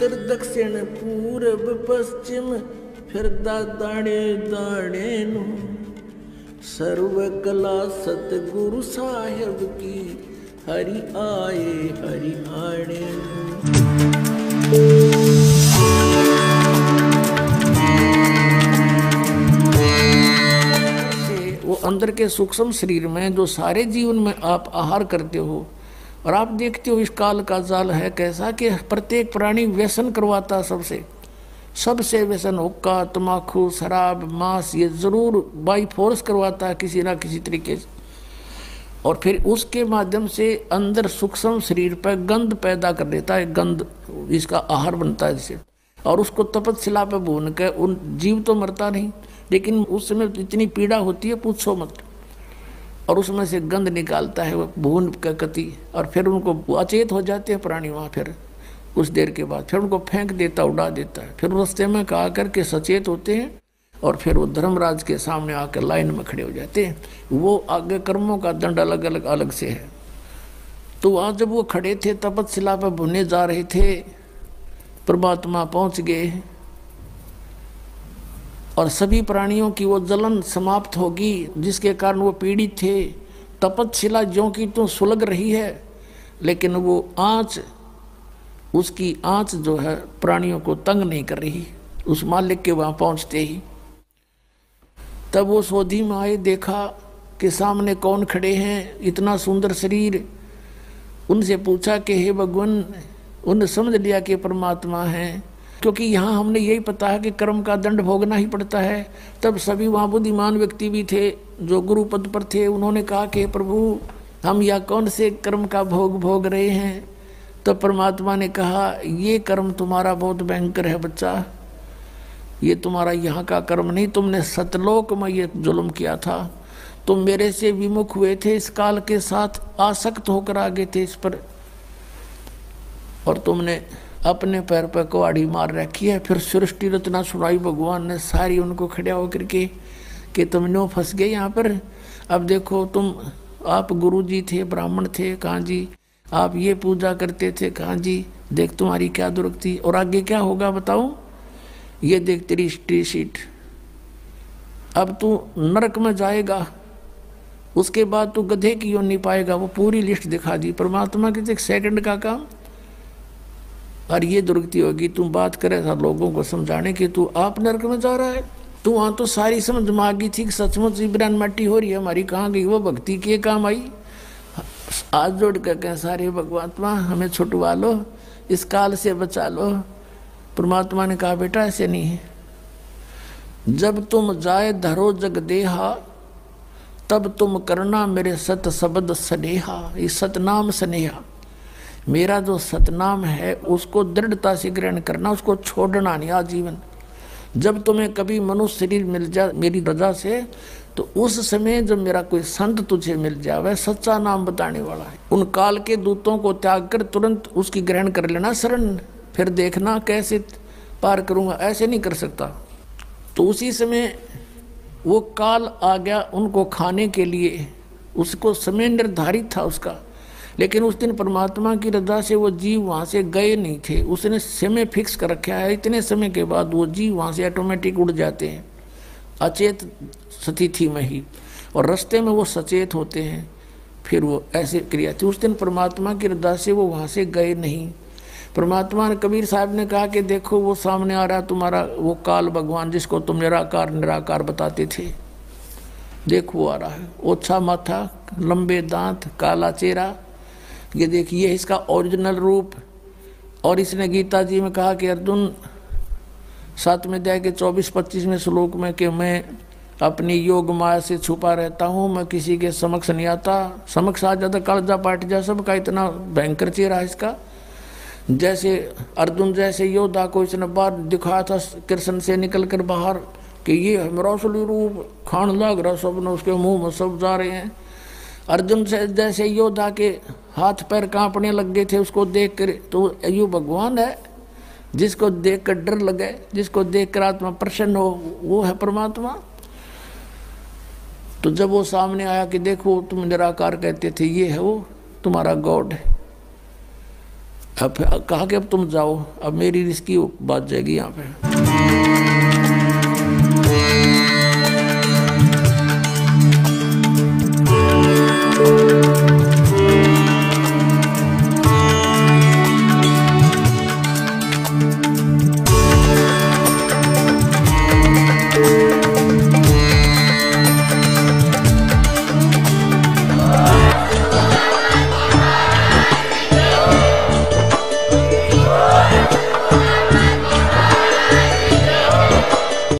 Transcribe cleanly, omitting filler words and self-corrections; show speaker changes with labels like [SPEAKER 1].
[SPEAKER 1] उत्तर दक्षिण पूरब पश्चिम फिरदा दाणे दाणे नु सर्व कला सतगुरु साहेब की हरि आए हरि आणे। वो अंदर के सूक्ष्म शरीर में जो सारे जीवन में आप आहार करते हो और आप देखते हो इस काल का जाल है कैसा कि प्रत्येक प्राणी व्यसन करवाता सबसे व्यसन, हुक्का, तम्बाकू, शराब, मांस, ये जरूर बाई फोर्स करवाता है किसी ना किसी तरीके से। और फिर उसके माध्यम से अंदर सूक्ष्म शरीर पर गंध पैदा कर देता है, गंध इसका आहार बनता है जिसे, और उसको तपस्या पे भून के उन जीव तो मरता नहीं, लेकिन उस समय इतनी पीड़ा होती है पूछो मत। और उसमें से गंध निकालता है वो भून का कति, और फिर उनको अचेत हो जाते हैं प्राणी वहाँ। फिर कुछ देर के बाद फिर उनको फेंक देता, उड़ा देता है। फिर रास्ते में कहा करके सचेत होते हैं और फिर वो धर्मराज के सामने आकर लाइन में खड़े हो जाते हैं। वो आगे कर्मों का दंड अलग अलग अलग से है। तो वहाँ जब वो खड़े थे तपस्या पर भुने जा रहे थे, परमात्मा पहुँच गए और सभी प्राणियों की वो जलन समाप्त होगी जिसके कारण वो पीड़ित थे। तपस्या ज्यों की तो सुलग रही है, लेकिन वो आँच, उसकी आँच जो है प्राणियों को तंग नहीं कर रही। उस मालिक के वहाँ पहुँचते ही तब वो सोधी में आए, देखा कि सामने कौन खड़े हैं, इतना सुंदर शरीर। उनसे पूछा कि हे भगवान, उन्हें समझ लिया कि परमात्मा हैं, क्योंकि यहाँ हमने यही पता है कि कर्म का दंड भोगना ही पड़ता है। तब सभी वहाँ बुद्धिमान व्यक्ति भी थे जो गुरु पद पर थे। उन्होंने कहा कि प्रभु, हम यह कौन से कर्म का भोग भोग रहे हैं? तो परमात्मा ने कहा, ये कर्म तुम्हारा बहुत भयंकर है बच्चा, ये तुम्हारा यहाँ का कर्म नहीं, तुमने सतलोक में ये जुल्म किया था। तुम मेरे से विमुख हुए थे, इस काल के साथ आसक्त होकर आ गए थे इस पर, और तुमने अपने पैर पर कुहाड़ी मार रखी है। फिर सृष्टि रचना सुनाई भगवान ने सारी उनको खड़ा होकर के कि तुम नो फंस गए यहाँ पर। अब देखो तुम, आप गुरु जी थे, ब्राह्मण थे, कहाँ जी, आप ये पूजा करते थे, कहाँ जी, देख तुम्हारी क्या दुर्गति, और आगे क्या होगा बताऊं? ये देख तेरी टी शीट, अब तू नरक में जाएगा, उसके बाद तू गधे की ओर नहीं पाएगा। वो पूरी लिस्ट दिखा दी परमात्मा की, एक सेकंड का काम। और ये दुर्गति होगी, तुम बात करे था लोगों को समझाने की, तू आप नरक में जा रहा है। तू वहाँ तो सारी समझ में आ गई थी कि सचमुच इब्रान मट्टी हो रही है हमारी, कहाँ गई वो भक्ति के काम आई। आज जोड़ कर कह सारे भगवात्मा हमें छुटवा लो, इस काल से बचा लो। परमात्मा ने कहा, बेटा ऐसे नहीं है, जब तुम जाए धरो जग देहा, तब तुम करना मेरे सत शब्द स्नेहा। ये सतनाम स्नेहा, मेरा जो सतनाम है उसको दृढ़ता से ग्रहण करना, उसको छोड़ना नहीं आजीवन। जब तुम्हें कभी मनुष्य शरीर मिल जाए मेरी रजा से, तो उस समय जब मेरा कोई संत तुझे मिल जाए, सच्चा नाम बताने वाला है, उन काल के दूतों को त्याग कर तुरंत उसकी ग्रहण कर लेना शरण, फिर देखना कैसे पार करूंगा, ऐसे नहीं कर सकता। तो उसी समय वो काल आ गया उनको खाने के लिए, उसको समय निर्धारित था उसका। लेकिन उस दिन परमात्मा की रजा से वो जीव वहाँ से गए नहीं थे, उसने समय फिक्स कर रखा है। इतने समय के बाद वो जीव वहाँ से ऑटोमेटिक उड़ जाते हैं अचेत स्थिति में ही, और रास्ते में वो सचेत होते हैं। फिर वो ऐसे क्रिया थी। उस दिन परमात्मा की रजा से वो वहाँ से गए नहीं। परमात्मा ने, कबीर साहब ने कहा कि देखो वो सामने आ रहा है वो काल भगवान, जिसको तुम निराकार निराकार बताते थे, देखो वो आ रहा है, ओछा माथा, लंबे दांत, काला चेहरा, ये देखिए इसका ओरिजिनल रूप। और इसने गीता जी में कहा कि अर्जुन, 7वें अध्याय के 24-25वें श्लोक में, कि मैं अपनी योग माया से छुपा रहता हूँ, मैं किसी के समक्ष नहीं आता, समक्ष आ जाता कालजा पाट जा सबका, इतना भयंकर चेहरा है इसका। जैसे अर्जुन जैसे योद्धा को इसने बाहर दिखाया था कृष्ण से निकल कर बाहर कि ये मेरा असली रूप, खान लग रहा सब ने उसके मुंह में सब जा रहे हैं। अर्जुन से जैसे योद्धा के हाथ पैर कांपने लग गए थे उसको देख कर, तो यो भगवान है जिसको देख कर डर लगे, जिसको देख कर आत्मा प्रसन्न हो, वो है परमात्मा। तो जब वो सामने आया कि देखो तुम निराकार कहते थे, ये है वो तुम्हारा गॉड है। अब कहा कि अब तुम जाओ, अब मेरी रिस्की बात जाएगी यहाँ पे।